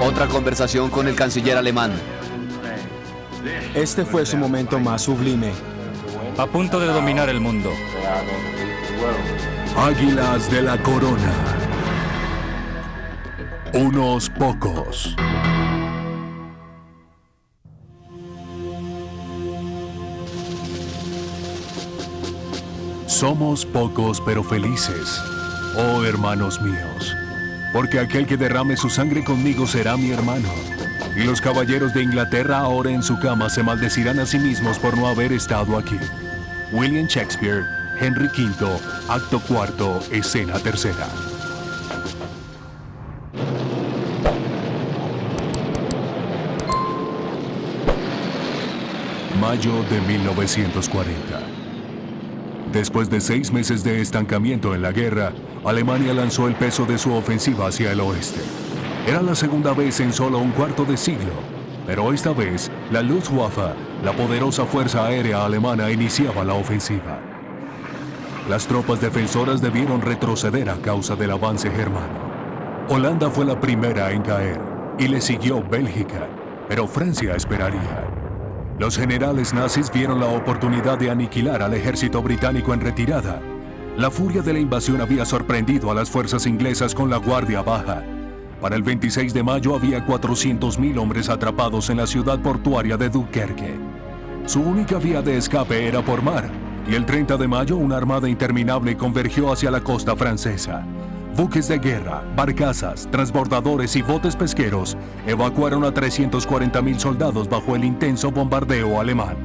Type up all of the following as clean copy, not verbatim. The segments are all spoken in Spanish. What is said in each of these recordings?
Otra conversación con el canciller alemán. Este fue su momento más sublime. A punto de dominar el mundo. Águilas de la corona. Unos pocos. Somos pocos pero felices, oh hermanos míos, porque aquel que derrame su sangre conmigo será mi hermano. Y los caballeros de Inglaterra ahora en su cama se maldecirán a sí mismos por no haber estado aquí. William Shakespeare, Henry V, acto cuarto, escena tercera. Mayo de 1940. Después de 6 meses de estancamiento en la guerra, Alemania lanzó el peso de su ofensiva hacia el oeste. Era la segunda vez en solo un cuarto de siglo, pero esta vez la Luftwaffe, la poderosa fuerza aérea alemana, iniciaba la ofensiva. Las tropas defensoras debieron retroceder a causa del avance germano. Holanda fue la primera en caer y le siguió Bélgica, pero Francia esperaría. Los generales nazis vieron la oportunidad de aniquilar al ejército británico en retirada. La furia de la invasión había sorprendido a las fuerzas inglesas con la guardia baja. Para el 26 de mayo había 400.000 hombres atrapados en la ciudad portuaria de Dunkerque. Su única vía de escape era por mar, y el 30 de mayo una armada interminable convergió hacia la costa francesa. Buques de guerra, barcazas, transbordadores y botes pesqueros evacuaron a 340.000 soldados bajo el intenso bombardeo alemán.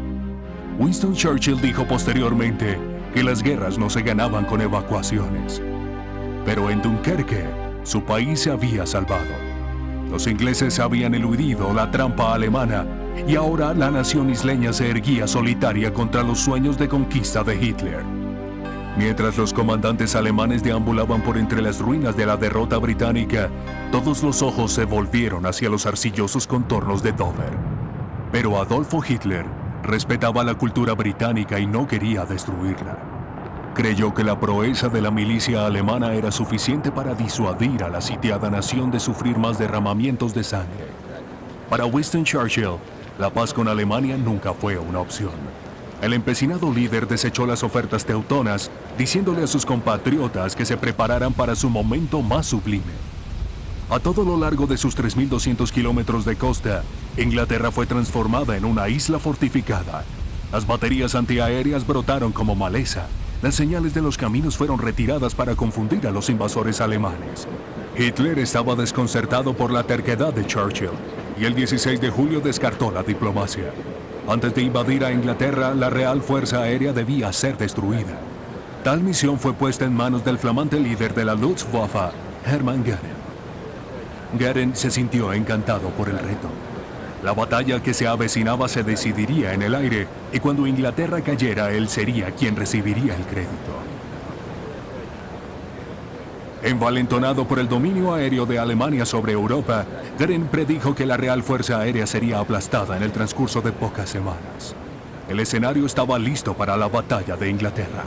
Winston Churchill dijo posteriormente que las guerras no se ganaban con evacuaciones. Pero en Dunkerque, su país se había salvado. Los ingleses habían eludido la trampa alemana y ahora la nación isleña se erguía solitaria contra los sueños de conquista de Hitler. Mientras los comandantes alemanes deambulaban por entre las ruinas de la derrota británica, todos los ojos se volvieron hacia los arcillosos contornos de Dover. Pero Adolfo Hitler respetaba la cultura británica y no quería destruirla. Creyó que la proeza de la milicia alemana era suficiente para disuadir a la sitiada nación de sufrir más derramamientos de sangre. Para Winston Churchill, la paz con Alemania nunca fue una opción. El empecinado líder desechó las ofertas teutonas, diciéndole a sus compatriotas que se prepararan para su momento más sublime. A todo lo largo de sus 3.200 kilómetros de costa, Inglaterra fue transformada en una isla fortificada. Las baterías antiaéreas brotaron como maleza. Las señales de los caminos fueron retiradas para confundir a los invasores alemanes. Hitler estaba desconcertado por la terquedad de Churchill, y el 16 de julio descartó la diplomacia. Antes de invadir a Inglaterra, la Real Fuerza Aérea debía ser destruida. Tal misión fue puesta en manos del flamante líder de la Luftwaffe, Hermann Göring. Göring se sintió encantado por el reto. La batalla que se avecinaba se decidiría en el aire, y cuando Inglaterra cayera, él sería quien recibiría el crédito. Envalentonado por el dominio aéreo de Alemania sobre Europa, Göring predijo que la Real Fuerza Aérea sería aplastada en el transcurso de pocas semanas. El escenario estaba listo para la batalla de Inglaterra.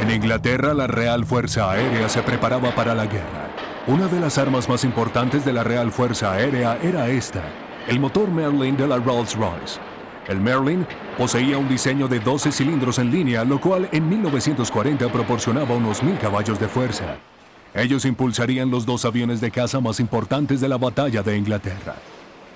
En Inglaterra, la Real Fuerza Aérea se preparaba para la guerra. Una de las armas más importantes de la Real Fuerza Aérea era esta, el motor Merlin de la Rolls-Royce. El Merlin poseía un diseño de 12 cilindros en línea, lo cual en 1940 proporcionaba unos 1.000 caballos de fuerza. Ellos impulsarían los 2 aviones de caza más importantes de la batalla de Inglaterra.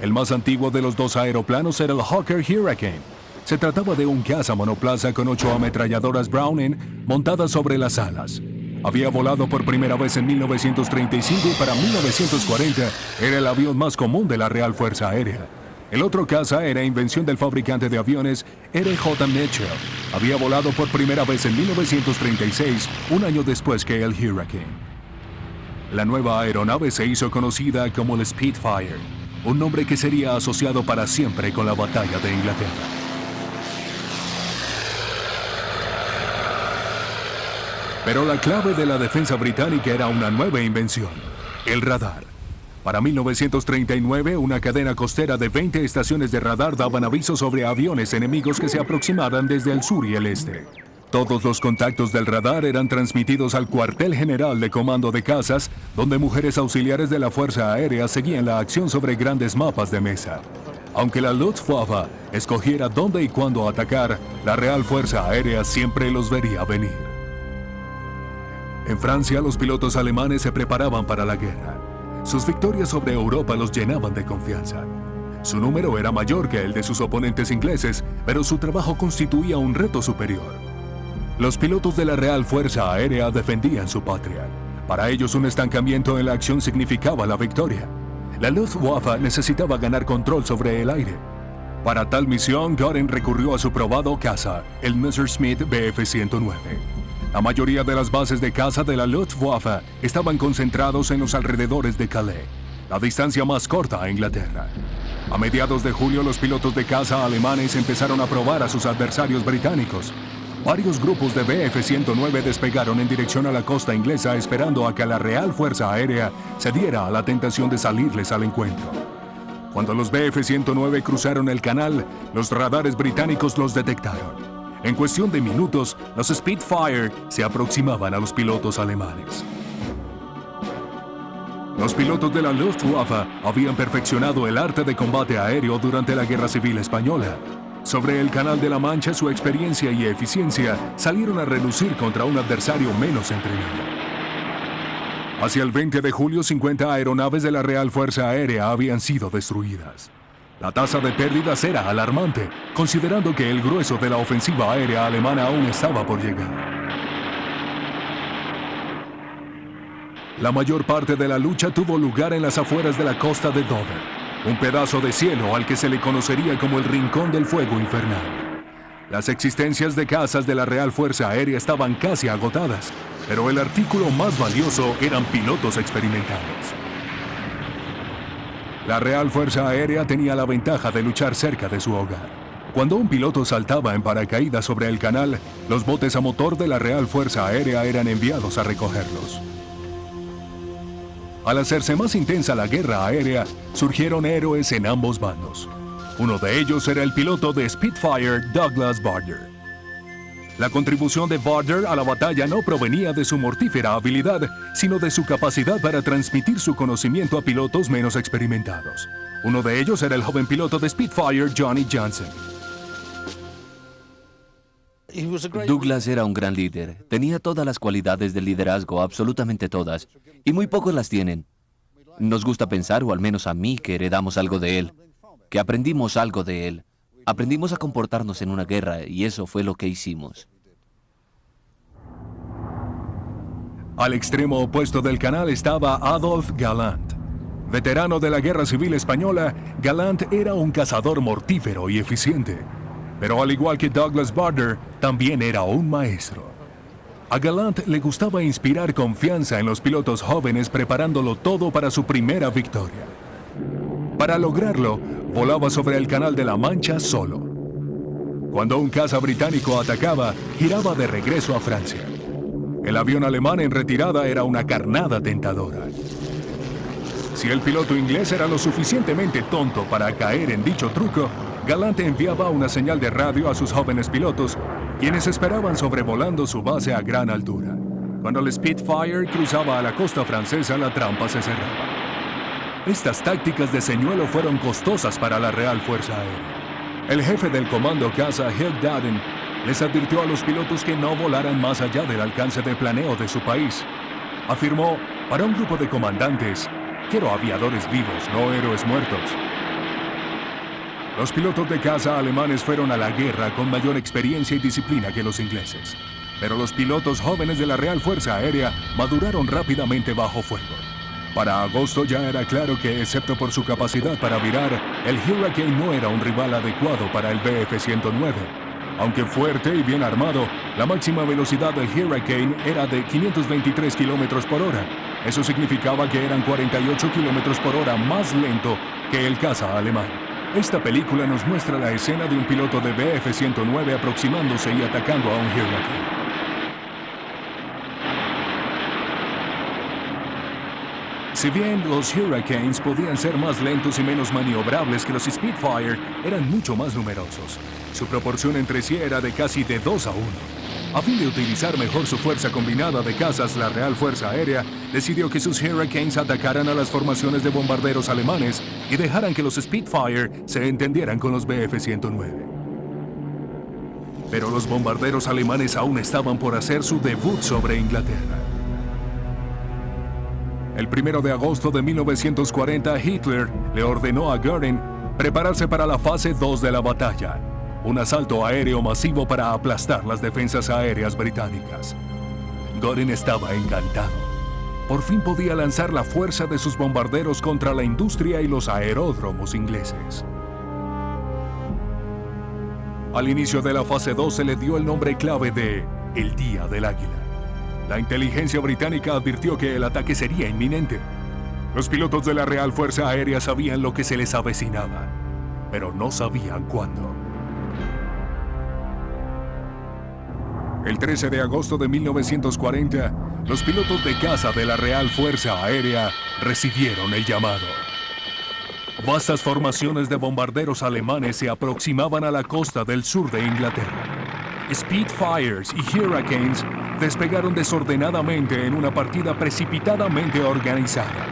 El más antiguo de los 2 aeroplanos era el Hawker Hurricane. Se trataba de un caza monoplaza con 8 ametralladoras Browning montadas sobre las alas. Había volado por primera vez en 1935 y para 1940 era el avión más común de la Real Fuerza Aérea. El otro caza era invención del fabricante de aviones R.J. Mitchell. Había volado por primera vez en 1936, un año después que el Hurricane. La nueva aeronave se hizo conocida como el Spitfire, un nombre que sería asociado para siempre con la batalla de Inglaterra. Pero la clave de la defensa británica era una nueva invención, el radar. Para 1939, una cadena costera de 20 estaciones de radar daban aviso sobre aviones enemigos que se aproximaban desde el sur y el este. Todos los contactos del radar eran transmitidos al cuartel general de comando de cazas, donde mujeres auxiliares de la Fuerza Aérea seguían la acción sobre grandes mapas de mesa. Aunque la Luftwaffe escogiera dónde y cuándo atacar, la Real Fuerza Aérea siempre los vería venir. En Francia, los pilotos alemanes se preparaban para la guerra. Sus victorias sobre Europa los llenaban de confianza. Su número era mayor que el de sus oponentes ingleses, pero su trabajo constituía un reto superior. Los pilotos de la Real Fuerza Aérea defendían su patria. Para ellos, un estancamiento en la acción significaba la victoria. La Luftwaffe necesitaba ganar control sobre el aire. Para tal misión, Göring recurrió a su probado caza, el Messerschmitt Bf-109. La mayoría de las bases de caza de la Luftwaffe estaban concentrados en los alrededores de Calais, la distancia más corta a Inglaterra. A mediados de julio, los pilotos de caza alemanes empezaron a probar a sus adversarios británicos. Varios grupos de Bf-109 despegaron en dirección a la costa inglesa esperando a que la Real Fuerza Aérea cediera a la tentación de salirles al encuentro. Cuando los Bf-109 cruzaron el canal, los radares británicos los detectaron. En cuestión de minutos, los Spitfire se aproximaban a los pilotos alemanes. Los pilotos de la Luftwaffe habían perfeccionado el arte de combate aéreo durante la Guerra Civil Española. Sobre el Canal de la Mancha, su experiencia y eficiencia salieron a relucir contra un adversario menos entrenado. Hacia el 20 de julio, 50 aeronaves de la Real Fuerza Aérea habían sido destruidas. La tasa de pérdidas era alarmante, considerando que el grueso de la ofensiva aérea alemana aún estaba por llegar. La mayor parte de la lucha tuvo lugar en las afueras de la costa de Dover, un pedazo de cielo al que se le conocería como el Rincón del Fuego Infernal. Las existencias de cazas de la Real Fuerza Aérea estaban casi agotadas, pero el artículo más valioso eran pilotos experimentados. La Real Fuerza Aérea tenía la ventaja de luchar cerca de su hogar. Cuando un piloto saltaba en paracaídas sobre el canal, los botes a motor de la Real Fuerza Aérea eran enviados a recogerlos. Al hacerse más intensa la guerra aérea, surgieron héroes en ambos bandos. Uno de ellos era el piloto de Spitfire, Douglas Bader. La contribución de Bader a la batalla no provenía de su mortífera habilidad, sino de su capacidad para transmitir su conocimiento a pilotos menos experimentados. Uno de ellos era el joven piloto de Spitfire, Johnny Johnson. Douglas era un gran líder. Tenía todas las cualidades del liderazgo, absolutamente todas. Y muy pocos las tienen. Nos gusta pensar, o al menos a mí, que heredamos algo de él. Que aprendimos algo de él. Aprendimos a comportarnos en una guerra, y eso fue lo que hicimos. Al extremo opuesto del canal estaba Adolphe Galland. Veterano de la Guerra Civil Española, Galland era un cazador mortífero y eficiente. Pero al igual que Douglas Bader, también era un maestro. A Galland le gustaba inspirar confianza en los pilotos jóvenes, preparándolo todo para su primera victoria. Para lograrlo, volaba sobre el Canal de la Mancha solo. Cuando un caza británico atacaba, giraba de regreso a Francia. El avión alemán en retirada era una carnada tentadora. Si el piloto inglés era lo suficientemente tonto para caer en dicho truco, Galland enviaba una señal de radio a sus jóvenes pilotos, quienes esperaban sobrevolando su base a gran altura. Cuando el Spitfire cruzaba a la costa francesa, la trampa se cerraba. Estas tácticas de señuelo fueron costosas para la Real Fuerza Aérea. El jefe del comando caza, Hugh Dadden, les advirtió a los pilotos que no volaran más allá del alcance de planeo de su país. Afirmó, para un grupo de comandantes, quiero aviadores vivos, no héroes muertos. Los pilotos de caza alemanes fueron a la guerra con mayor experiencia y disciplina que los ingleses. Pero los pilotos jóvenes de la Real Fuerza Aérea maduraron rápidamente bajo fuego. Para agosto ya era claro que, excepto por su capacidad para virar, el Hurricane no era un rival adecuado para el Bf-109. Aunque fuerte y bien armado, la máxima velocidad del Hurricane era de 523 km por hora. Eso significaba que eran 48 km por hora más lento que el caza alemán. Esta película nos muestra la escena de un piloto de Bf-109 aproximándose y atacando a un Hurricane. Si bien los Hurricanes podían ser más lentos y menos maniobrables que los Spitfire, eran mucho más numerosos. Su proporción entre sí era de casi de 2 a 1. A fin de utilizar mejor su fuerza combinada de cazas, la Real Fuerza Aérea decidió que sus Hurricanes atacaran a las formaciones de bombarderos alemanes y dejaran que los Spitfire se entendieran con los Bf-109. Pero los bombarderos alemanes aún estaban por hacer su debut sobre Inglaterra. El 1 de agosto de 1940, Hitler le ordenó a Göring prepararse para la fase 2 de la batalla, un asalto aéreo masivo para aplastar las defensas aéreas británicas. Göring estaba encantado. Por fin podía lanzar la fuerza de sus bombarderos contra la industria y los aeródromos ingleses. Al inicio de la fase 2 se le dio el nombre clave de El Día del Águila. La inteligencia británica advirtió que el ataque sería inminente. Los pilotos de la Real Fuerza Aérea sabían lo que se les avecinaba, pero no sabían cuándo. El 13 de agosto de 1940, los pilotos de caza de la Real Fuerza Aérea recibieron el llamado. Vastas formaciones de bombarderos alemanes se aproximaban a la costa del sur de Inglaterra. Spitfires y Hurricanes despegaron desordenadamente en una partida precipitadamente organizada.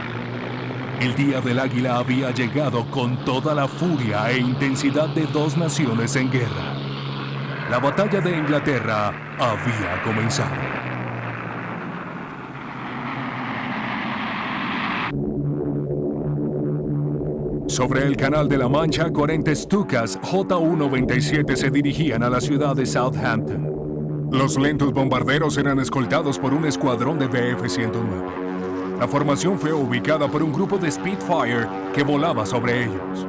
El Día del Águila había llegado con toda la furia e intensidad de dos naciones en guerra. La batalla de Inglaterra había comenzado. Sobre el Canal de la Mancha, 40 Stukas Ju-97 se dirigían a la ciudad de Southampton. Los lentos bombarderos eran escoltados por un escuadrón de Bf-109. La formación fue ubicada por un grupo de Spitfire que volaba sobre ellos.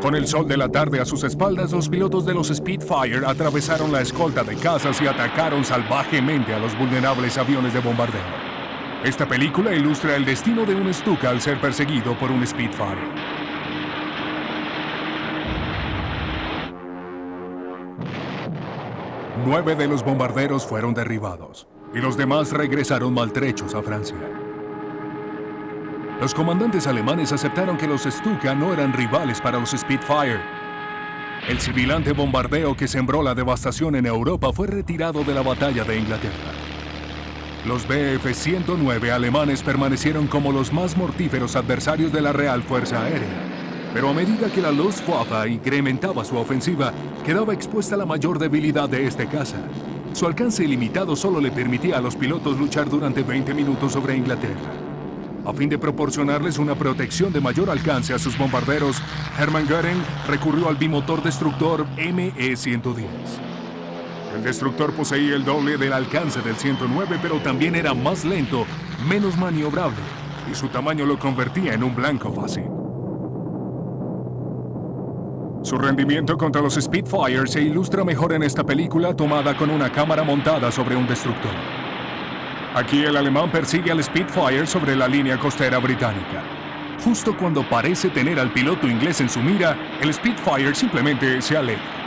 Con el sol de la tarde a sus espaldas, los pilotos de los Spitfire atravesaron la escolta de cazas y atacaron salvajemente a los vulnerables aviones de bombardeo. Esta película ilustra el destino de un Stuka al ser perseguido por un Spitfire. Nueve de los bombarderos fueron derribados y los demás regresaron maltrechos a Francia. Los comandantes alemanes aceptaron que los Stuka no eran rivales para los Spitfire. El sibilante bombardeo que sembró la devastación en Europa fue retirado de la batalla de Inglaterra. Los Bf-109 alemanes permanecieron como los más mortíferos adversarios de la Real Fuerza Aérea. Pero a medida que la Luftwaffe incrementaba su ofensiva, quedaba expuesta la mayor debilidad de este caza. Su alcance ilimitado solo le permitía a los pilotos luchar durante 20 minutos sobre Inglaterra. A fin de proporcionarles una protección de mayor alcance a sus bombarderos, Hermann Göring recurrió al bimotor destructor Me-110. El destructor poseía el doble del alcance del 109, pero también era más lento, menos maniobrable, y su tamaño lo convertía en un blanco fácil. Su rendimiento contra los Spitfire se ilustra mejor en esta película tomada con una cámara montada sobre un destructor. Aquí el alemán persigue al Spitfire sobre la línea costera británica. Justo cuando parece tener al piloto inglés en su mira, el Spitfire simplemente se aleja.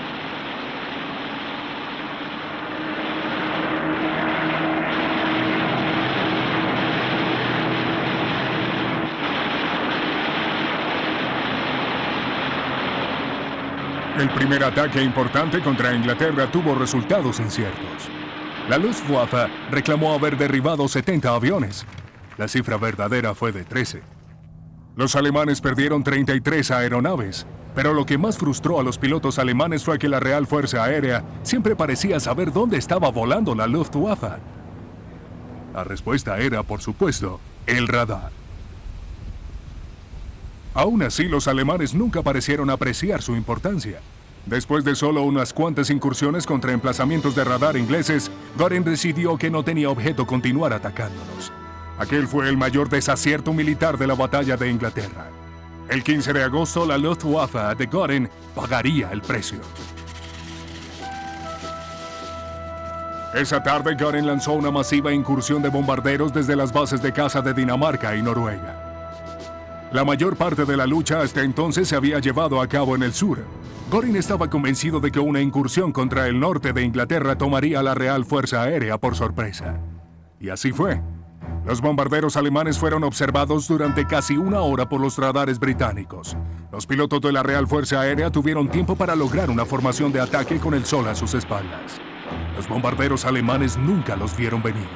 El primer ataque importante contra Inglaterra tuvo resultados inciertos. La Luftwaffe reclamó haber derribado 70 aviones. La cifra verdadera fue de 13. Los alemanes perdieron 33 aeronaves, pero lo que más frustró a los pilotos alemanes fue que la Real Fuerza Aérea siempre parecía saber dónde estaba volando la Luftwaffe. La respuesta era, por supuesto, el radar. Aún así, los alemanes nunca parecieron apreciar su importancia. Después de solo unas cuantas incursiones contra emplazamientos de radar ingleses, Göring decidió que no tenía objeto continuar atacándolos. Aquel fue el mayor desacierto militar de la batalla de Inglaterra. El 15 de agosto, la Luftwaffe de Göring pagaría el precio. Esa tarde, Göring lanzó una masiva incursión de bombarderos desde las bases de caza de Dinamarca y Noruega. La mayor parte de la lucha hasta entonces se había llevado a cabo en el sur. Göring estaba convencido de que una incursión contra el norte de Inglaterra tomaría a la Real Fuerza Aérea por sorpresa. Y así fue. Los bombarderos alemanes fueron observados durante casi una hora por los radares británicos. Los pilotos de la Real Fuerza Aérea tuvieron tiempo para lograr una formación de ataque con el sol a sus espaldas. Los bombarderos alemanes nunca los vieron venir.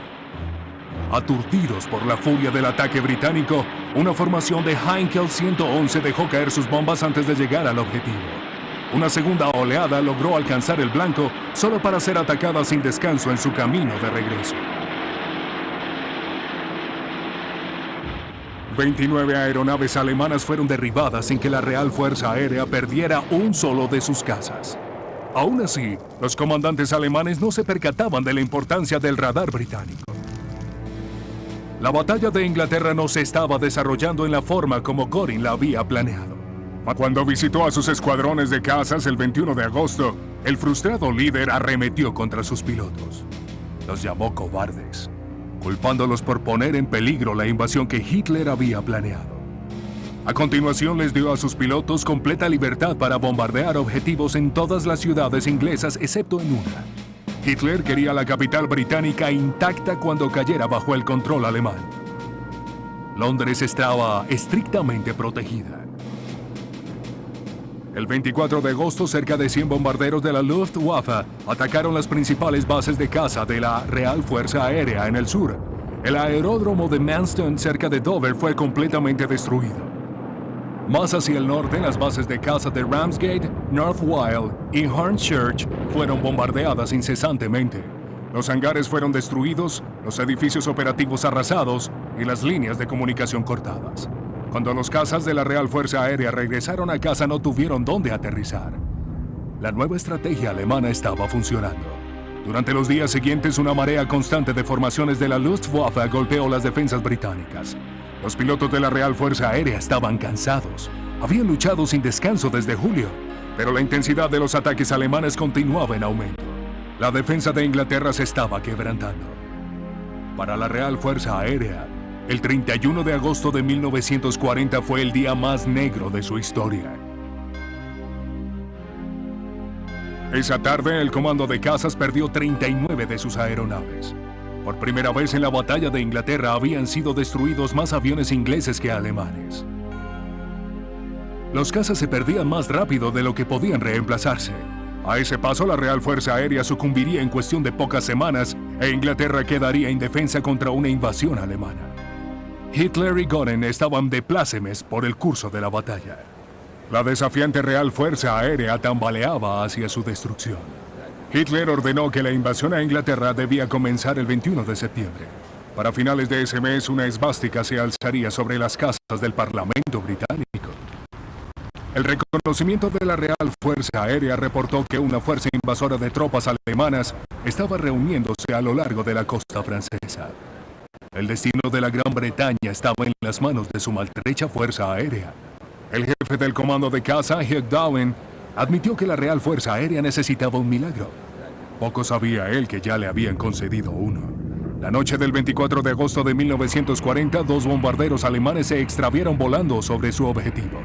Aturdidos por la furia del ataque británico, una formación de Heinkel 111 dejó caer sus bombas antes de llegar al objetivo. Una segunda oleada logró alcanzar el blanco solo para ser atacada sin descanso en su camino de regreso. 29 aeronaves alemanas fueron derribadas sin que la Real Fuerza Aérea perdiera un solo de sus cazas. Aún así, los comandantes alemanes no se percataban de la importancia del radar británico. La batalla de Inglaterra no se estaba desarrollando en la forma como Göring la había planeado. Cuando visitó a sus escuadrones de cazas el 21 de agosto, el frustrado líder arremetió contra sus pilotos. Los llamó cobardes, culpándolos por poner en peligro la invasión que Hitler había planeado. A continuación les dio a sus pilotos completa libertad para bombardear objetivos en todas las ciudades inglesas excepto en una. Hitler quería la capital británica intacta cuando cayera bajo el control alemán. Londres estaba estrictamente protegida. El 24 de agosto, cerca de 100 bombarderos de la Luftwaffe atacaron las principales bases de caza de la Real Fuerza Aérea en el sur. El aeródromo de Manston, cerca de Dover, fue completamente destruido. Más hacia el norte, las bases de caza de Ramsgate, North Wyle y Hornchurch fueron bombardeadas incesantemente. Los hangares fueron destruidos, los edificios operativos arrasados y las líneas de comunicación cortadas. Cuando los cazas de la Real Fuerza Aérea regresaron a casa, no tuvieron dónde aterrizar. La nueva estrategia alemana estaba funcionando. Durante los días siguientes, una marea constante de formaciones de la Luftwaffe golpeó las defensas británicas. Los pilotos de la Real Fuerza Aérea estaban cansados. Habían luchado sin descanso desde julio, pero la intensidad de los ataques alemanes continuaba en aumento. La defensa de Inglaterra se estaba quebrantando. Para la Real Fuerza Aérea, el 31 de agosto de 1940 fue el día más negro de su historia. Esa tarde, el comando de cazas perdió 39 de sus aeronaves. Por primera vez en la batalla de Inglaterra habían sido destruidos más aviones ingleses que alemanes. Los cazas se perdían más rápido de lo que podían reemplazarse. A ese paso, la Real Fuerza Aérea sucumbiría en cuestión de pocas semanas e Inglaterra quedaría indefensa contra una invasión alemana. Hitler y Göring estaban de plácemes por el curso de la batalla. La desafiante Real Fuerza Aérea tambaleaba hacia su destrucción. Hitler ordenó que la invasión a Inglaterra debía comenzar el 21 de septiembre. Para finales de ese mes, una esvástica se alzaría sobre las casas del Parlamento británico. El reconocimiento de la Real Fuerza Aérea reportó que una fuerza invasora de tropas alemanas estaba reuniéndose a lo largo de la costa francesa. El destino de la Gran Bretaña estaba en las manos de su maltrecha fuerza aérea. El jefe del comando de caza, Hugh Downing, admitió que la Real Fuerza Aérea necesitaba un milagro. Poco sabía él que ya le habían concedido uno. La noche del 24 de agosto de 1940, 2 bombarderos alemanes se extravieron volando sobre su objetivo.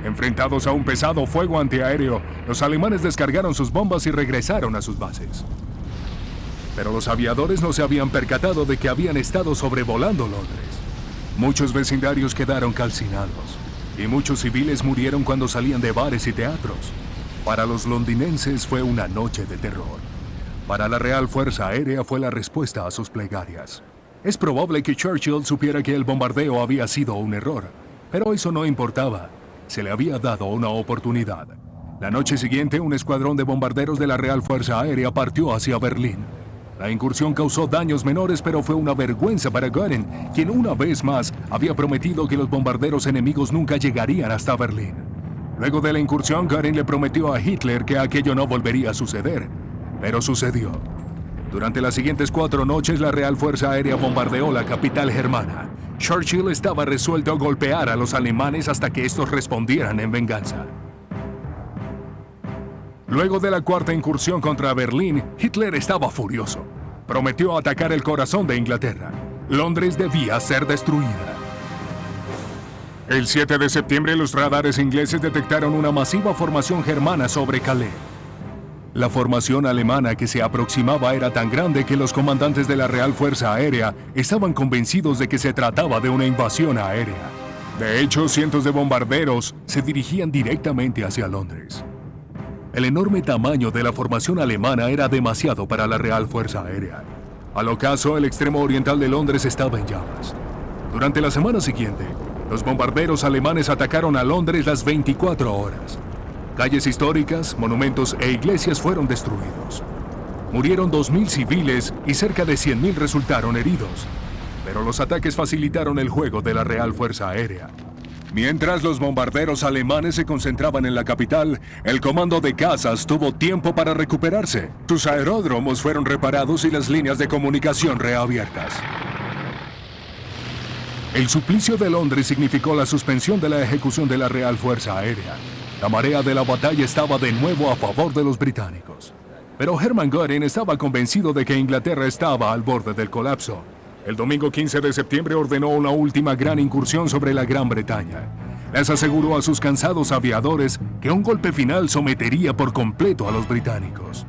Enfrentados a un pesado fuego antiaéreo, los alemanes descargaron sus bombas y regresaron a sus bases. Pero los aviadores no se habían percatado de que habían estado sobrevolando Londres. Muchos vecindarios quedaron calcinados y muchos civiles murieron cuando salían de bares y teatros. Para los londinenses fue una noche de terror. Para la Real Fuerza Aérea fue la respuesta a sus plegarias. Es probable que Churchill supiera que el bombardeo había sido un error, pero eso no importaba. Se le había dado una oportunidad. La noche siguiente, un escuadrón de bombarderos de la Real Fuerza Aérea partió hacia Berlín. La incursión causó daños menores, pero fue una vergüenza para Göring, quien una vez más había prometido que los bombarderos enemigos nunca llegarían hasta Berlín. Luego de la incursión, Göring le prometió a Hitler que aquello no volvería a suceder, pero sucedió. Durante las siguientes 4 noches, la Real Fuerza Aérea bombardeó la capital germana. Churchill estaba resuelto a golpear a los alemanes hasta que estos respondieran en venganza. Luego de la 4ª incursión contra Berlín, Hitler estaba furioso. Prometió atacar el corazón de Inglaterra. Londres debía ser destruida. El 7 de septiembre, los radares ingleses detectaron una masiva formación germana sobre Calais. La formación alemana que se aproximaba era tan grande que los comandantes de la Real Fuerza Aérea estaban convencidos de que se trataba de una invasión aérea. De hecho, cientos de bombarderos se dirigían directamente hacia Londres. El enorme tamaño de la formación alemana era demasiado para la Real Fuerza Aérea. Al ocaso, el extremo oriental de Londres estaba en llamas. Durante la semana siguiente, los bombarderos alemanes atacaron a Londres las 24 horas. Calles históricas, monumentos e iglesias fueron destruidos. Murieron 2.000 civiles y cerca de 100.000 resultaron heridos. Pero los ataques facilitaron el juego de la Real Fuerza Aérea. Mientras los bombarderos alemanes se concentraban en la capital, el comando de Casas tuvo tiempo para recuperarse. Sus aeródromos fueron reparados y las líneas de comunicación reabiertas. El suplicio de Londres significó la suspensión de la ejecución de la Real Fuerza Aérea. La marea de la batalla estaba de nuevo a favor de los británicos. Pero Hermann Göring estaba convencido de que Inglaterra estaba al borde del colapso. El domingo 15 de septiembre ordenó una última gran incursión sobre la Gran Bretaña. Les aseguró a sus cansados aviadores que un golpe final sometería por completo a los británicos.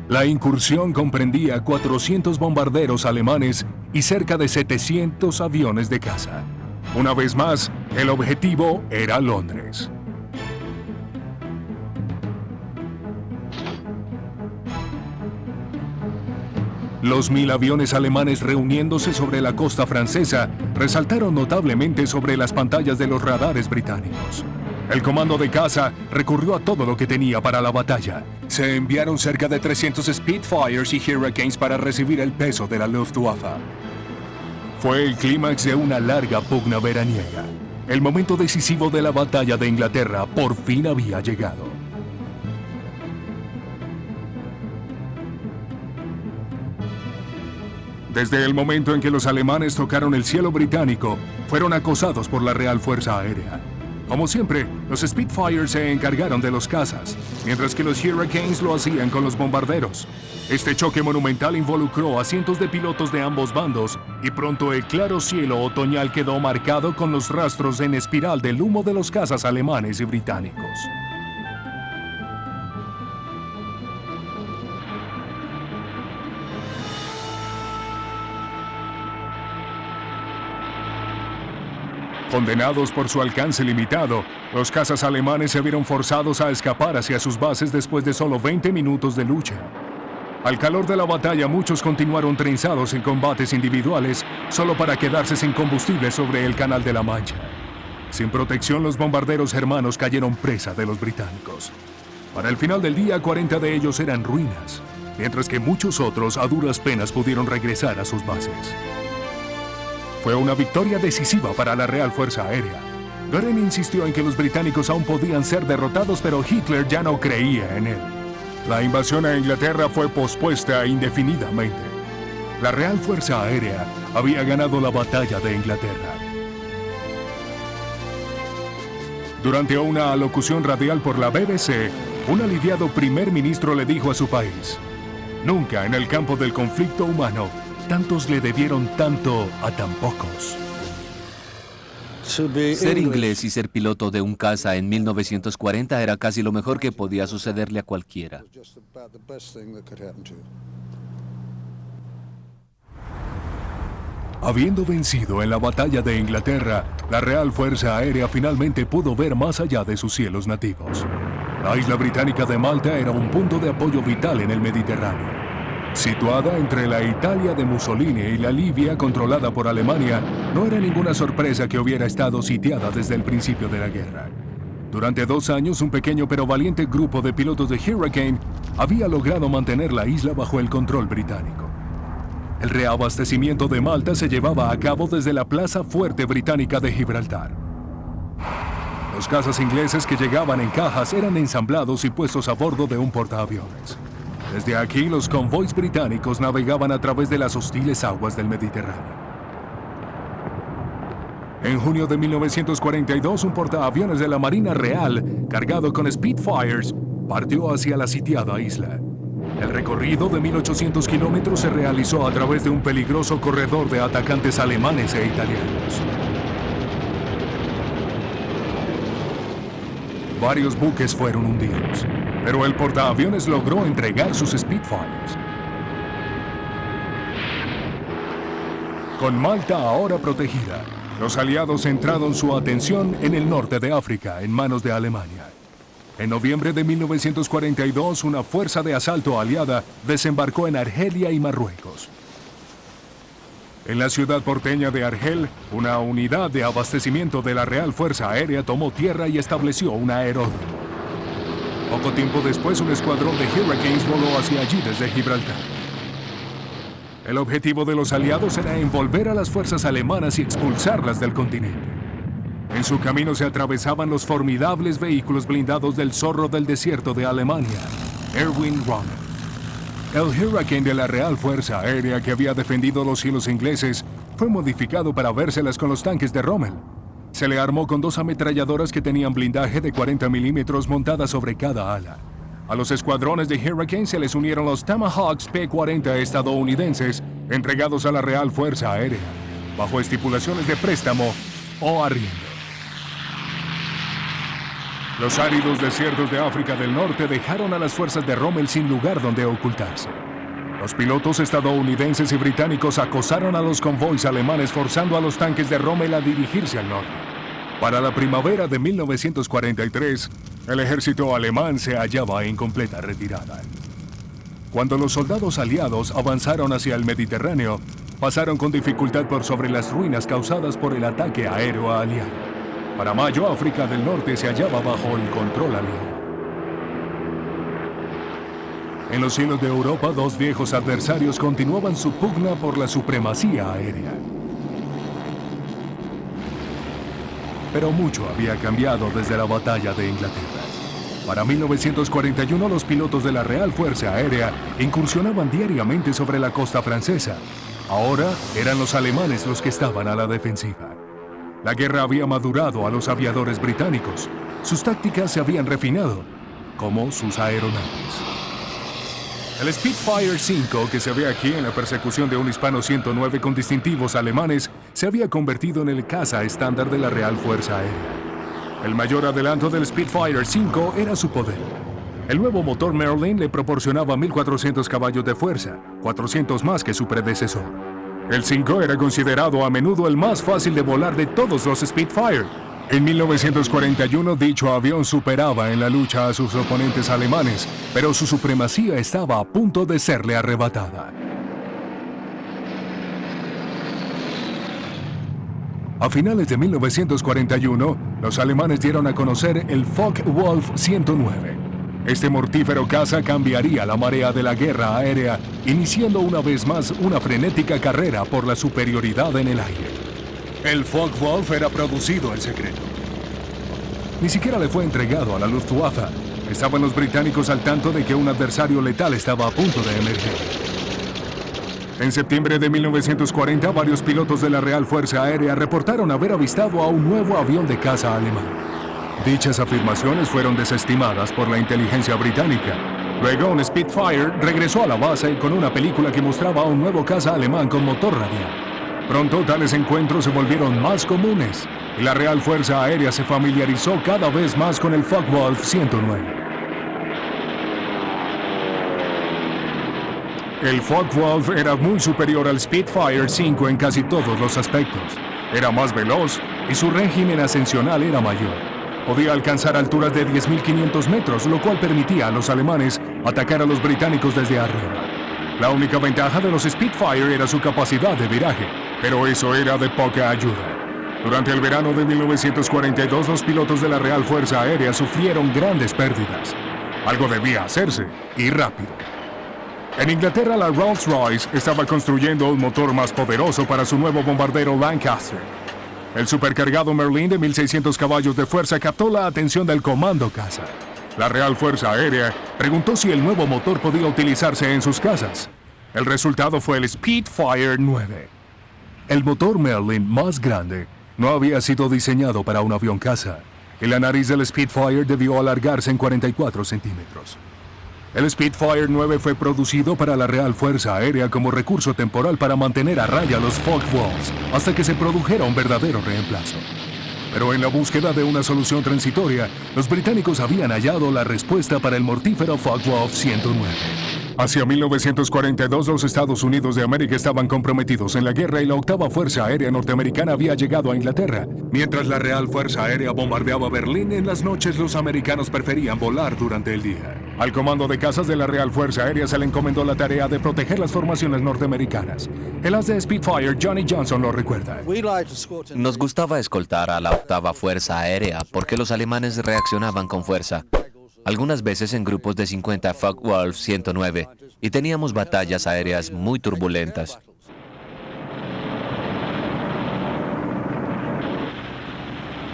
La incursión comprendía 400 bombarderos alemanes y cerca de 700 aviones de caza. Una vez más, el objetivo era Londres. Los 1.000 aviones alemanes reuniéndose sobre la costa francesa resaltaron notablemente sobre las pantallas de los radares británicos. El comando de caza recurrió a todo lo que tenía para la batalla. Se enviaron cerca de 300 Spitfires y Hurricanes para recibir el peso de la Luftwaffe. Fue el clímax de una larga pugna veraniega. El momento decisivo de la batalla de Inglaterra por fin había llegado. Desde el momento en que los alemanes tocaron el cielo británico, fueron acosados por la Real Fuerza Aérea. Como siempre, los Spitfires se encargaron de los cazas, mientras que los Hurricanes lo hacían con los bombarderos. Este choque monumental involucró a cientos de pilotos de ambos bandos y pronto el claro cielo otoñal quedó marcado con los rastros en espiral del humo de los cazas alemanes y británicos. Condenados por su alcance limitado, los cazas alemanes se vieron forzados a escapar hacia sus bases después de solo 20 minutos de lucha. Al calor de la batalla, muchos continuaron trenzados en combates individuales solo para quedarse sin combustible sobre el Canal de la Mancha. Sin protección, los bombarderos germanos cayeron presa de los británicos. Para el final del día, 40 de ellos eran ruinas, mientras que muchos otros a duras penas pudieron regresar a sus bases. Fue una victoria decisiva para la Real Fuerza Aérea. Göring insistió en que los británicos aún podían ser derrotados, pero Hitler ya no creía en él. La invasión a Inglaterra fue pospuesta indefinidamente. La Real Fuerza Aérea había ganado la batalla de Inglaterra. Durante una alocución radial por la BBC, un aliviado primer ministro le dijo a su país: "Nunca en el campo del conflicto humano tantos le debieron tanto a tan pocos". Ser inglés y ser piloto de un caza en 1940 era casi lo mejor que podía sucederle a cualquiera. Habiendo vencido en la batalla de Inglaterra, la Real Fuerza Aérea finalmente pudo ver más allá de sus cielos nativos. La isla británica de Malta era un punto de apoyo vital en el Mediterráneo. Situada entre la Italia de Mussolini y la Libia controlada por Alemania, no era ninguna sorpresa que hubiera estado sitiada desde el principio de la guerra. Durante 2 años, un pequeño pero valiente grupo de pilotos de Hurricane había logrado mantener la isla bajo el control británico. El reabastecimiento de Malta se llevaba a cabo desde la plaza fuerte británica de Gibraltar. Los cazas ingleses que llegaban en cajas eran ensamblados y puestos a bordo de un portaaviones. Desde aquí, los convoys británicos navegaban a través de las hostiles aguas del Mediterráneo. En junio de 1942, un portaaviones de la Marina Real, cargado con Spitfires, partió hacia la sitiada isla. El recorrido de 1.800 kilómetros se realizó a través de un peligroso corredor de atacantes alemanes e italianos. varios buques fueron hundidos, pero el portaaviones logró entregar sus Spitfires. Con Malta ahora protegida, los aliados centraron su atención en el norte de África, en manos de Alemania. En noviembre de 1942, una fuerza de asalto aliada desembarcó en Argelia y Marruecos. En la ciudad porteña de Argel, una unidad de abastecimiento de la Real Fuerza Aérea tomó tierra y estableció un aeródromo. Poco tiempo después, un escuadrón de Hurricanes voló hacia allí desde Gibraltar. El objetivo de los aliados era envolver a las fuerzas alemanas y expulsarlas del continente. En su camino se atravesaban los formidables vehículos blindados del Zorro del Desierto de Alemania, Erwin Rommel. El Hurricane de la Real Fuerza Aérea que había defendido los cielos ingleses fue modificado para vérselas con los tanques de Rommel. Se le armó con 2 ametralladoras que tenían blindaje de 40 milímetros montadas sobre cada ala. A los escuadrones de Hurricane se les unieron los Tomahawks P-40 estadounidenses entregados a la Real Fuerza Aérea, bajo estipulaciones de préstamo o arriendo. Los áridos desiertos de África del Norte dejaron a las fuerzas de Rommel sin lugar donde ocultarse. Los pilotos estadounidenses y británicos acosaron a los convoys alemanes forzando a los tanques de Rommel a dirigirse al norte. Para la primavera de 1943, el ejército alemán se hallaba en completa retirada. Cuando los soldados aliados avanzaron hacia el Mediterráneo, pasaron con dificultad por sobre las ruinas causadas por el ataque aéreo aliado. Para mayo, África del Norte se hallaba bajo el control aliado. En los cielos de Europa, 2 viejos adversarios continuaban su pugna por la supremacía aérea. Pero mucho había cambiado desde la batalla de Inglaterra. Para 1941, los pilotos de la Real Fuerza Aérea incursionaban diariamente sobre la costa francesa. Ahora eran los alemanes los que estaban a la defensiva. La guerra había madurado a los aviadores británicos. Sus tácticas se habían refinado, como sus aeronaves. El Spitfire 5, que se ve aquí en la persecución de un Hispano 109 con distintivos alemanes, se había convertido en el caza estándar de la Real Fuerza Aérea. El mayor adelanto del Spitfire 5 era su poder. El nuevo motor Merlin le proporcionaba 1.400 caballos de fuerza, 400 más que su predecesor. El 5 era considerado a menudo el más fácil de volar de todos los Spitfire. En 1941, dicho avión superaba en la lucha a sus oponentes alemanes, pero su supremacía estaba a punto de serle arrebatada. A finales de 1941, los alemanes dieron a conocer el Focke-Wulf 109. Este mortífero caza cambiaría la marea de la guerra aérea, iniciando una vez más una frenética carrera por la superioridad en el aire. El Focke-Wulf era producido en secreto. Ni siquiera le fue entregado a la Luftwaffe. Estaban los británicos al tanto de que un adversario letal estaba a punto de emerger. En septiembre de 1940, varios pilotos de la Real Fuerza Aérea reportaron haber avistado a un nuevo avión de caza alemán. Dichas afirmaciones fueron desestimadas por la inteligencia británica. Luego, un Spitfire regresó a la base con una película que mostraba a un nuevo caza alemán con motor radial. Pronto, tales encuentros se volvieron más comunes y la Real Fuerza Aérea se familiarizó cada vez más con el Focke-Wulf 109. El Focke-Wulf era muy superior al Spitfire 5 en casi todos los aspectos. Era más veloz y su régimen ascensional era mayor. Podía alcanzar alturas de 10.500 metros, lo cual permitía a los alemanes atacar a los británicos desde arriba. La única ventaja de los Spitfire era su capacidad de viraje, pero eso era de poca ayuda. Durante el verano de 1942, los pilotos de la Real Fuerza Aérea sufrieron grandes pérdidas. Algo debía hacerse, y rápido. En Inglaterra, la Rolls-Royce estaba construyendo un motor más poderoso para su nuevo bombardero Lancaster. El supercargado Merlin de 1.600 caballos de fuerza captó la atención del comando caza. La Real Fuerza Aérea preguntó si el nuevo motor podía utilizarse en sus cazas. El resultado fue el Spitfire 9. El motor Merlin más grande no había sido diseñado para un avión caza, y la nariz del Spitfire debió alargarse en 44 centímetros. El Spitfire 9 fue producido para la Real Fuerza Aérea como recurso temporal para mantener a raya los Focke-Wulfs hasta que se produjera un verdadero reemplazo. Pero en la búsqueda de una solución transitoria, los británicos habían hallado la respuesta para el mortífero Focke-Wulf 109. Hacia 1942, los Estados Unidos de América estaban comprometidos en la guerra y la octava Fuerza Aérea Norteamericana había llegado a Inglaterra. Mientras la Real Fuerza Aérea bombardeaba Berlín, en las noches los americanos preferían volar durante el día. Al comando de cazas de la Real Fuerza Aérea se le encomendó la tarea de proteger las formaciones norteamericanas. El as de Spitfire, Johnny Johnson, lo recuerda. Nos gustaba escoltar a la octava Fuerza Aérea porque los alemanes reaccionaban con fuerza. Algunas veces en grupos de 50 Focke-Wulf 109, y teníamos batallas aéreas muy turbulentas.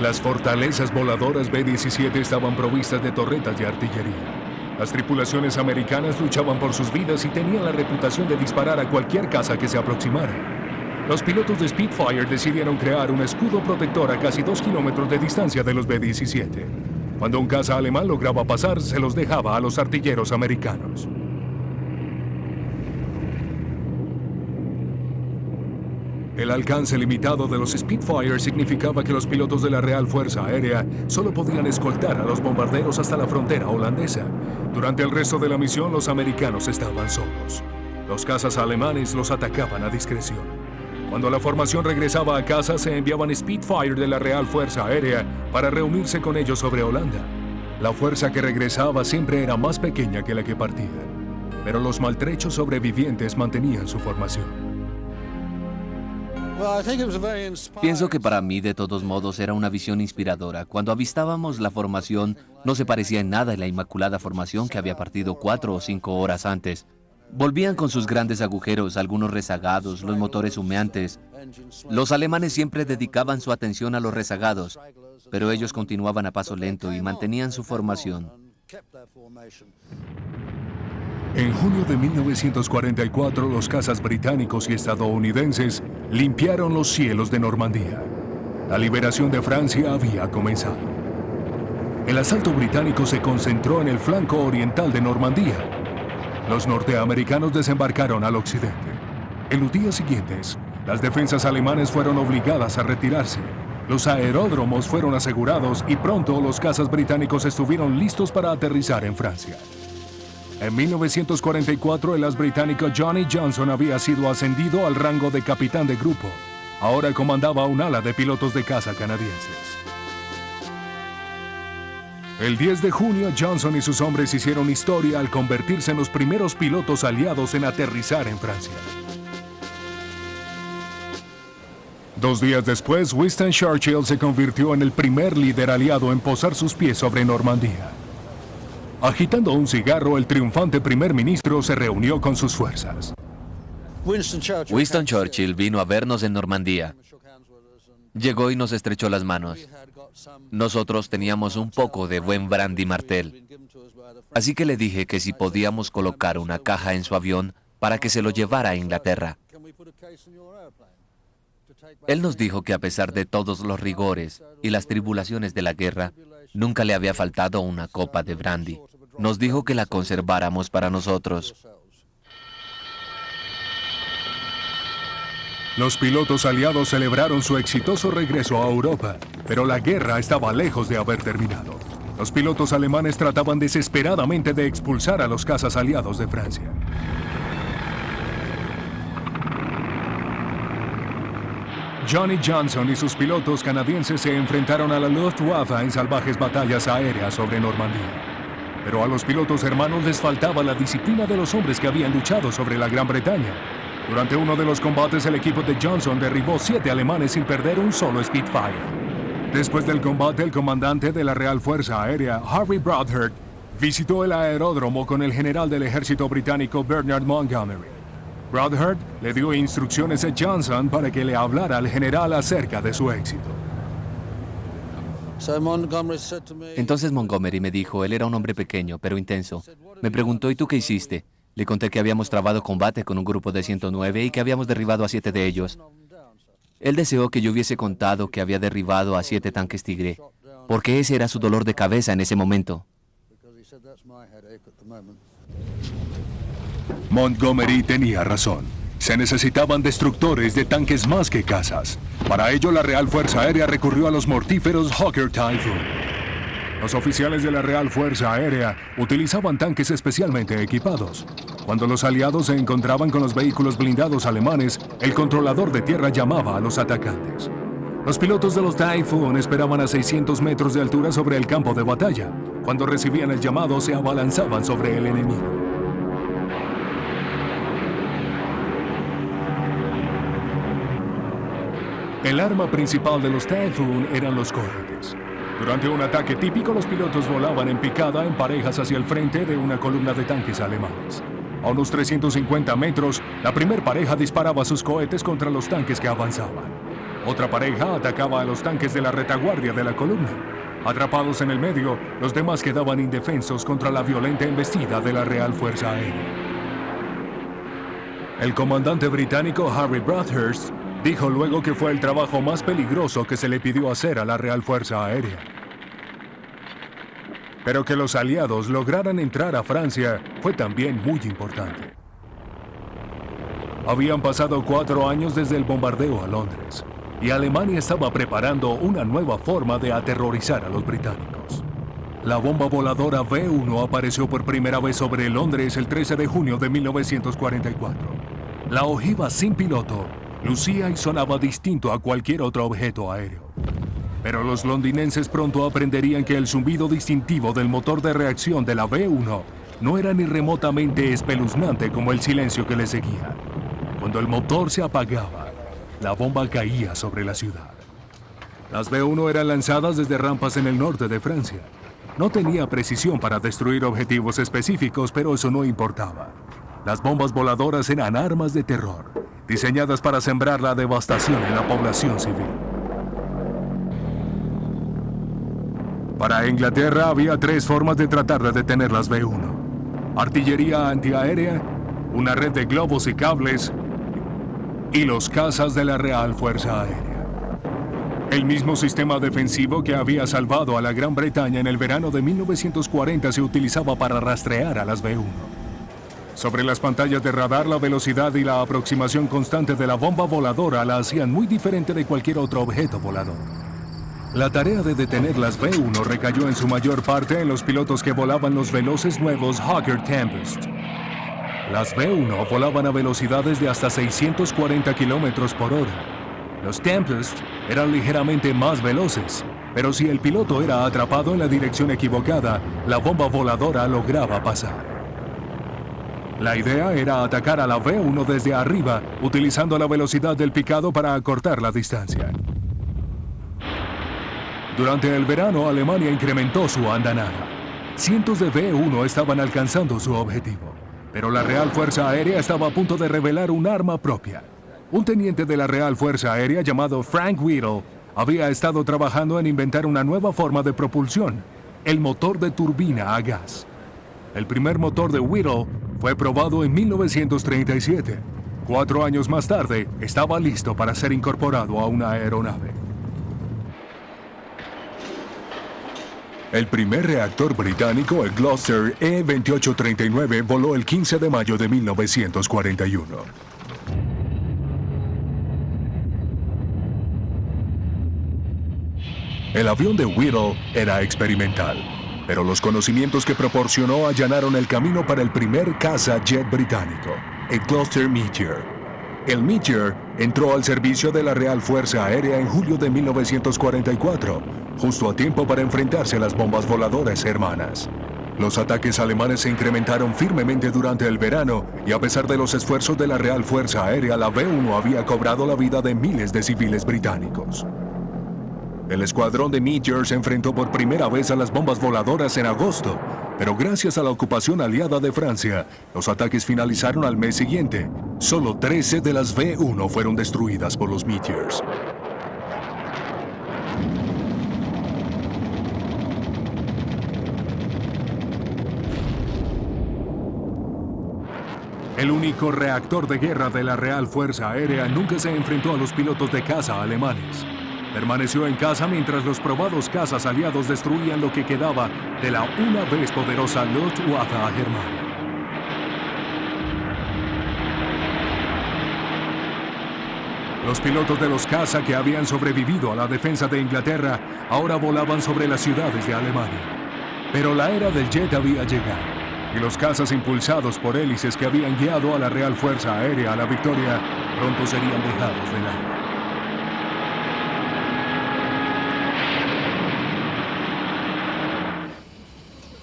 Las fortalezas voladoras B-17 estaban provistas de torretas de artillería. Las tripulaciones americanas luchaban por sus vidas y tenían la reputación de disparar a cualquier caza que se aproximara. Los pilotos de Spitfire decidieron crear un escudo protector a casi 2 kilómetros de distancia de los B-17. Cuando un caza alemán lograba pasar, se los dejaba a los artilleros americanos. El alcance limitado de los Spitfire significaba que los pilotos de la Real Fuerza Aérea solo podían escoltar a los bombarderos hasta la frontera holandesa. Durante el resto de la misión, los americanos estaban solos. Los cazas alemanes los atacaban a discreción. Cuando la formación regresaba a casa, se enviaban Spitfire de la Real Fuerza Aérea para reunirse con ellos sobre Holanda. La fuerza que regresaba siempre era más pequeña que la que partía, pero los maltrechos sobrevivientes mantenían su formación. Pienso que para mí, de todos modos, era una visión inspiradora. Cuando avistábamos la formación, no se parecía en nada a la inmaculada formación que había partido 4 o 5 horas antes. Volvían con sus grandes agujeros, algunos rezagados, los motores humeantes. Los alemanes siempre dedicaban su atención a los rezagados, pero ellos continuaban a paso lento y mantenían su formación. En junio de 1944, los cazas británicos y estadounidenses limpiaron los cielos de Normandía. La liberación de Francia había comenzado. El asalto británico se concentró en el flanco oriental de Normandía. Los norteamericanos desembarcaron al occidente. En los días siguientes, las defensas alemanas fueron obligadas a retirarse. Los aeródromos fueron asegurados y pronto los cazas británicos estuvieron listos para aterrizar en Francia. En 1944, el as británico Johnny Johnson había sido ascendido al rango de capitán de grupo. Ahora comandaba un ala de pilotos de caza canadienses. El 10 de junio, Johnson y sus hombres hicieron historia al convertirse en los primeros pilotos aliados en aterrizar en Francia. 2 días después, Winston Churchill se convirtió en el primer líder aliado en posar sus pies sobre Normandía. Agitando un cigarro, el triunfante primer ministro se reunió con sus fuerzas. Winston Churchill vino a vernos en Normandía. Llegó y nos estrechó las manos. Nosotros teníamos un poco de buen brandy Martel. Así que le dije que si podíamos colocar una caja en su avión para que se lo llevara a Inglaterra. Él nos dijo que a pesar de todos los rigores y las tribulaciones de la guerra, nunca le había faltado una copa de brandy. Nos dijo que la conserváramos para nosotros. Los pilotos aliados celebraron su exitoso regreso a Europa, pero la guerra estaba lejos de haber terminado. Los pilotos alemanes trataban desesperadamente de expulsar a los cazas aliados de Francia. Johnny Johnson y sus pilotos canadienses se enfrentaron a la Luftwaffe en salvajes batallas aéreas sobre Normandía. Pero a los pilotos hermanos les faltaba la disciplina de los hombres que habían luchado sobre la Gran Bretaña. Durante uno de los combates, el equipo de Johnson derribó 7 alemanes sin perder un solo Spitfire. Después del combate, el comandante de la Real Fuerza Aérea, Harry Broadhurst, visitó el aeródromo con el general del ejército británico Bernard Montgomery. Broadhurst le dio instrucciones a Johnson para que le hablara al general acerca de su éxito. Entonces Montgomery me dijo, él era un hombre pequeño, pero intenso. Me preguntó, ¿y tú qué hiciste? Le conté que habíamos trabado combate con un grupo de 109 y que habíamos derribado a 7 de ellos. Él deseó que yo hubiese contado que había derribado a 7 tanques Tigre, porque ese era su dolor de cabeza en ese momento. Montgomery tenía razón. Se necesitaban destructores de tanques más que cazas. Para ello, la Real Fuerza Aérea recurrió a los mortíferos Hawker Typhoon. Los oficiales de la Real Fuerza Aérea utilizaban tanques especialmente equipados. Cuando los aliados se encontraban con los vehículos blindados alemanes, el controlador de tierra llamaba a los atacantes. Los pilotos de los Typhoon esperaban a 600 metros de altura sobre el campo de batalla. Cuando recibían el llamado, se abalanzaban sobre el enemigo. El arma principal de los Typhoon eran los cohetes. Durante un ataque típico, los pilotos volaban en picada en parejas hacia el frente de una columna de tanques alemanes. A unos 350 metros, la primera pareja disparaba sus cohetes contra los tanques que avanzaban. Otra pareja atacaba a los tanques de la retaguardia de la columna. Atrapados en el medio, los demás quedaban indefensos contra la violenta embestida de la Real Fuerza Aérea. El comandante británico Harry Broadhurst dijo luego que fue el trabajo más peligroso que se le pidió hacer a la Real Fuerza Aérea. Pero que los aliados lograran entrar a Francia fue también muy importante. Habían pasado 4 años desde el bombardeo a Londres, y Alemania estaba preparando una nueva forma de aterrorizar a los británicos. La bomba voladora V-1 apareció por primera vez sobre Londres el 13 de junio de 1944. La ojiva sin piloto lucía y sonaba distinto a cualquier otro objeto aéreo. Pero los londinenses pronto aprenderían que el zumbido distintivo del motor de reacción de la V-1 no era ni remotamente espeluznante como el silencio que le seguía. Cuando el motor se apagaba, la bomba caía sobre la ciudad. Las V-1 eran lanzadas desde rampas en el norte de Francia. No tenía precisión para destruir objetivos específicos, pero eso no importaba. Las bombas voladoras eran armas de terror, diseñadas para sembrar la devastación en la población civil. Para Inglaterra había 3 formas de tratar de detener las V-1. Artillería antiaérea, una red de globos y cables, y los cazas de la Real Fuerza Aérea. El mismo sistema defensivo que había salvado a la Gran Bretaña en el verano de 1940 se utilizaba para rastrear a las V-1. Sobre las pantallas de radar, la velocidad y la aproximación constante de la bomba voladora la hacían muy diferente de cualquier otro objeto volador. La tarea de detener las V-1 recayó en su mayor parte en los pilotos que volaban los veloces nuevos Hawker Tempest. Las V-1 volaban a velocidades de hasta 640 kilómetros por hora. Los Tempest eran ligeramente más veloces, pero si el piloto era atrapado en la dirección equivocada, la bomba voladora lograba pasar. La idea era atacar a la V-1 desde arriba, utilizando la velocidad del picado para acortar la distancia. Durante el verano, Alemania incrementó su andanada. Cientos de V-1 estaban alcanzando su objetivo, pero la Real Fuerza Aérea estaba a punto de revelar un arma propia. Un teniente de la Real Fuerza Aérea llamado Frank Whittle había estado trabajando en inventar una nueva forma de propulsión, el motor de turbina a gas. El primer motor de Whittle fue probado en 1937. 4 años más tarde, estaba listo para ser incorporado a una aeronave. El primer reactor británico, el Gloster E-2839, voló el 15 de mayo de 1941. El avión de Whittle era experimental, pero los conocimientos que proporcionó allanaron el camino para el primer caza jet británico, el Gloster Meteor. El Meteor entró al servicio de la Real Fuerza Aérea en julio de 1944, justo a tiempo para enfrentarse a las bombas voladoras hermanas. Los ataques alemanes se incrementaron firmemente durante el verano y a pesar de los esfuerzos de la Real Fuerza Aérea, la V-1 había cobrado la vida de miles de civiles británicos. El escuadrón de Meteor se enfrentó por primera vez a las bombas voladoras en agosto, pero gracias a la ocupación aliada de Francia, los ataques finalizaron al mes siguiente. Solo 13 de las V-1 fueron destruidas por los Meteors. El único reactor de guerra de la Real Fuerza Aérea nunca se enfrentó a los pilotos de caza alemanes. Permaneció en casa mientras los probados cazas aliados destruían lo que quedaba de la una vez poderosa Luftwaffe germana. Los pilotos de los caza que habían sobrevivido a la defensa de Inglaterra ahora volaban sobre las ciudades de Alemania. Pero la era del jet había llegado, y los cazas impulsados por hélices que habían guiado a la Real Fuerza Aérea a la victoria pronto serían dejados de lado.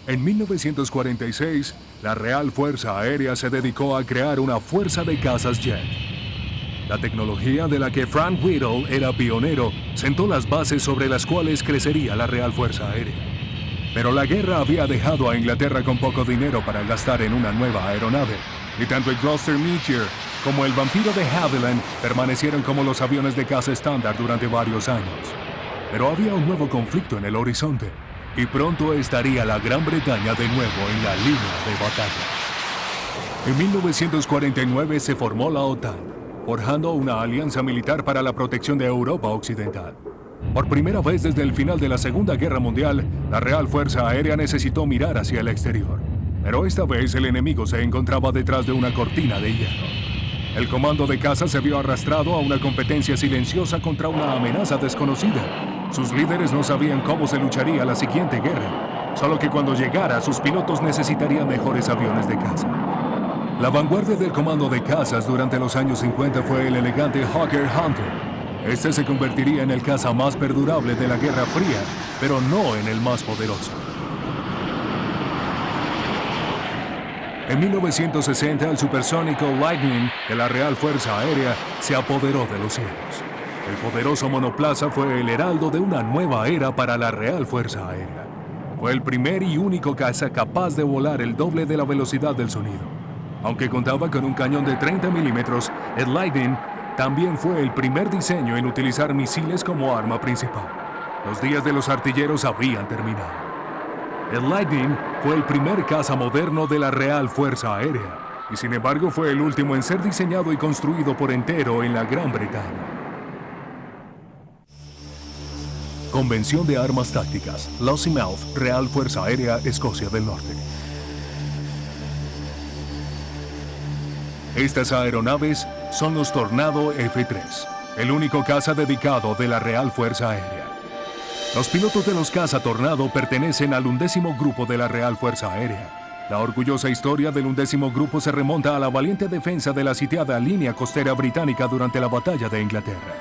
En 1946, la Real Fuerza Aérea se dedicó a crear una fuerza de cazas jet. La tecnología de la que Frank Whittle era pionero sentó las bases sobre las cuales crecería la Real Fuerza Aérea. Pero la guerra había dejado a Inglaterra con poco dinero para gastar en una nueva aeronave, y tanto el Gloster Meteor como el Vampiro de Havilland permanecieron como los aviones de caza estándar durante varios años. Pero había un nuevo conflicto en el horizonte, y pronto estaría la Gran Bretaña de nuevo en la línea de batalla. En 1949 se formó la OTAN, forjando una alianza militar para la protección de Europa Occidental. Por primera vez desde el final de la Segunda Guerra Mundial, la Real Fuerza Aérea necesitó mirar hacia el exterior. Pero esta vez el enemigo se encontraba detrás de una cortina de hierro. El comando de caza se vio arrastrado a una competencia silenciosa contra una amenaza desconocida. Sus líderes no sabían cómo se lucharía la siguiente guerra, solo que cuando llegara sus pilotos necesitarían mejores aviones de caza. La vanguardia del comando de cazas durante los años 50 fue el elegante Hawker Hunter. Este se convertiría en el caza más perdurable de la Guerra Fría, pero no en el más poderoso. En 1960, el supersónico Lightning de la Real Fuerza Aérea se apoderó de los cielos. El poderoso monoplaza fue el heraldo de una nueva era para la Real Fuerza Aérea. Fue el primer y único caza capaz de volar el doble de la velocidad del sonido. Aunque contaba con un cañón de 30 milímetros, el Lightning también fue el primer diseño en utilizar misiles como arma principal. Los días de los artilleros habían terminado. El Lightning fue el primer caza moderno de la Real Fuerza Aérea, y sin embargo fue el último en ser diseñado y construido por entero en la Gran Bretaña. Convención de Armas Tácticas, Lossiemouth, Real Fuerza Aérea, Escocia del Norte. Estas aeronaves son los Tornado F-3, el único caza dedicado de la Real Fuerza Aérea. Los pilotos de los caza Tornado pertenecen al 11º Grupo de la Real Fuerza Aérea. La orgullosa historia del 11º Grupo se remonta a la valiente defensa de la sitiada línea costera británica durante la Batalla de Inglaterra.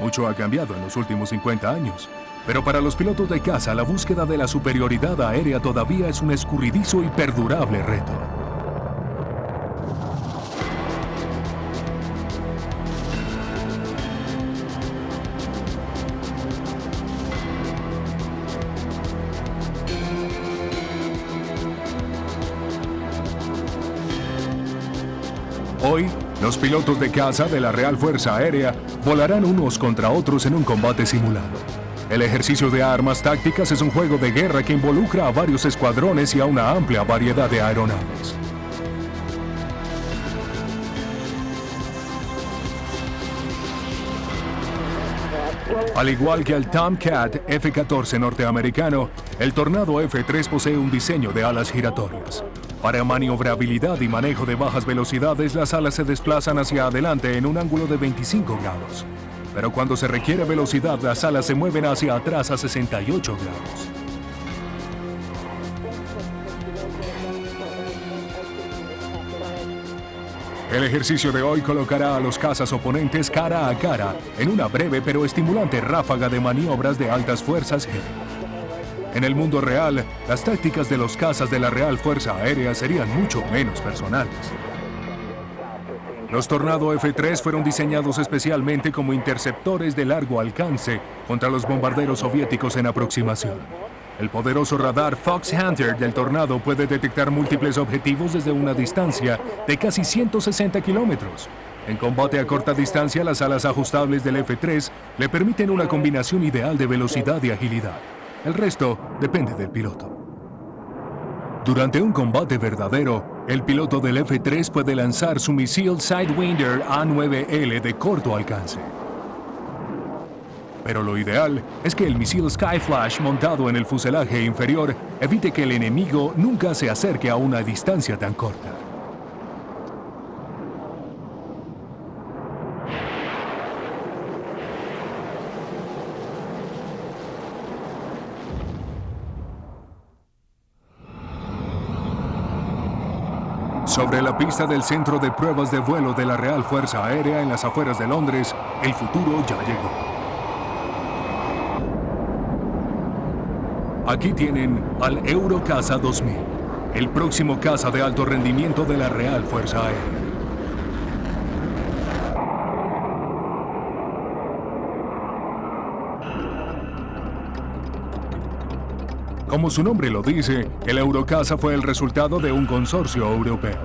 Mucho ha cambiado en los últimos 50 años, pero para los pilotos de caza la búsqueda de la superioridad aérea todavía es un escurridizo y perdurable reto. Hoy, los pilotos de caza de la Real Fuerza Aérea volarán unos contra otros en un combate simulado. El ejercicio de armas tácticas es un juego de guerra que involucra a varios escuadrones y a una amplia variedad de aeronaves. Al igual que el Tomcat F-14 norteamericano, el Tornado F-3 posee un diseño de alas giratorias. Para maniobrabilidad y manejo de bajas velocidades, las alas se desplazan hacia adelante en un ángulo de 25 grados. Pero cuando se requiere velocidad, las alas se mueven hacia atrás a 68 grados. El ejercicio de hoy colocará a los cazas oponentes cara a cara en una breve pero estimulante ráfaga de maniobras de altas fuerzas G. En el mundo real, las tácticas de los cazas de la Real Fuerza Aérea serían mucho menos personales. Los Tornado F-3 fueron diseñados especialmente como interceptores de largo alcance contra los bombarderos soviéticos en aproximación. El poderoso radar Fox Hunter del Tornado puede detectar múltiples objetivos desde una distancia de casi 160 kilómetros. En combate a corta distancia, las alas ajustables del F-3 le permiten una combinación ideal de velocidad y agilidad. El resto depende del piloto. Durante un combate verdadero, el piloto del F-3 puede lanzar su misil Sidewinder A9L de corto alcance. Pero lo ideal es que el misil Skyflash montado en el fuselaje inferior evite que el enemigo nunca se acerque a una distancia tan corta. Sobre la pista del Centro de Pruebas de Vuelo de la Real Fuerza Aérea en las afueras de Londres, el futuro ya llegó. Aquí tienen al Eurocaza 2000, el próximo caza de alto rendimiento de la Real Fuerza Aérea. Como su nombre lo dice, el Eurocaza fue el resultado de un consorcio europeo.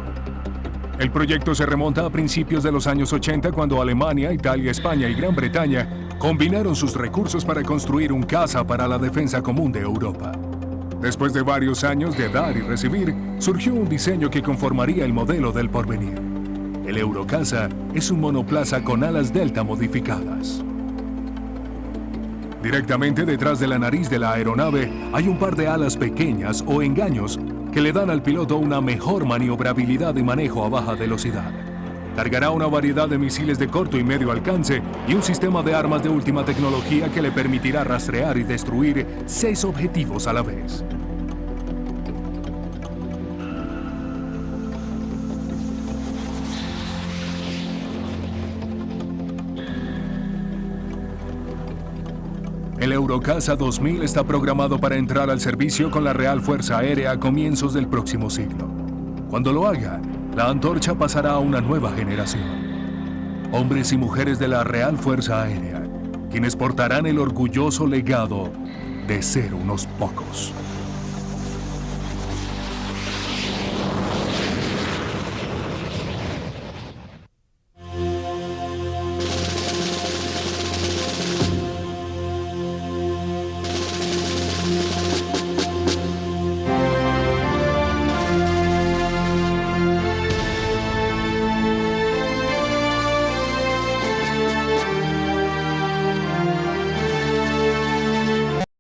El proyecto se remonta a principios de los años 80 cuando Alemania, Italia, España y Gran Bretaña combinaron sus recursos para construir un caza para la defensa común de Europa. Después de varios años de dar y recibir, surgió un diseño que conformaría el modelo del porvenir. El Eurocaza es un monoplaza con alas delta modificadas. Directamente detrás de la nariz de la aeronave hay un par de alas pequeñas o engaños que le dan al piloto una mejor maniobrabilidad y manejo a baja velocidad. Cargará una variedad de misiles de corto y medio alcance y un sistema de armas de última tecnología que le permitirá rastrear y destruir 6 objetivos a la vez. El Eurocaza 2000 está programado para entrar al servicio con la Real Fuerza Aérea a comienzos del próximo siglo. Cuando lo haga, la antorcha pasará a una nueva generación. Hombres y mujeres de la Real Fuerza Aérea, quienes portarán el orgulloso legado de ser unos pocos.